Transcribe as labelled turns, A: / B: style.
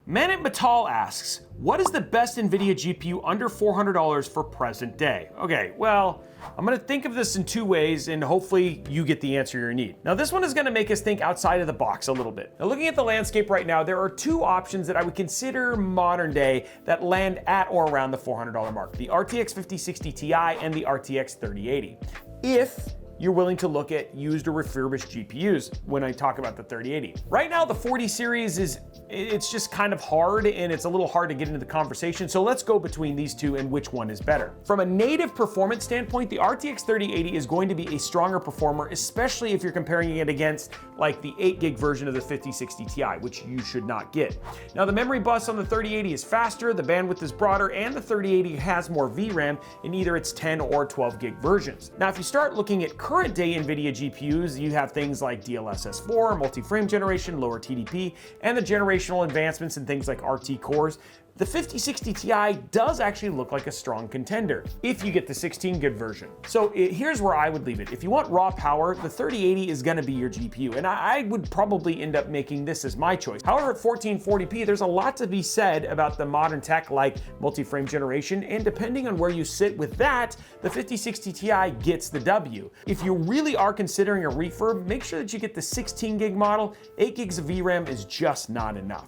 A: Manit Matal asks, what is the best Nvidia GPU under $400 for present day? Okay, well, I'm gonna think of this in two ways and hopefully you get the answer you need. Now this one is gonna make us think outside of the box a little bit. Now looking at the landscape right now, there are two options that I would consider modern day that land at or around the $400 mark, the RTX 5060 Ti and the RTX 3080. If you're willing to look at used or refurbished GPUs when I talk about the 3080. Right now, the 40 series it's just kind of hard and it's a little hard to get into the conversation. So let's go between these two and which one is better. From a native performance standpoint, the RTX 3080 is going to be a stronger performer, especially if you're comparing it against like the 8 gig version of the 5060 Ti, which you should not get. Now the memory bus on the 3080 is faster, the bandwidth is broader, and the 3080 has more VRAM in either its 10 or 12 gig versions. Now if you start looking at current day Nvidia GPUs, you have things like DLSS4, multi-frame generation, lower TDP, and the generational advancements in things like RT cores. The 5060 Ti does actually look like a strong contender if you get the 16 gig version. So here's where I would leave it. If you want raw power, the 3080 is gonna be your GPU, and I would probably end up making this as my choice. However, at 1440p, there's a lot to be said about the modern tech like multi-frame generation, and depending on where you sit with that, the 5060 Ti gets the W. If you really are considering a refurb, make sure that you get the 16 gig model. 8 gigs of VRAM is just not enough.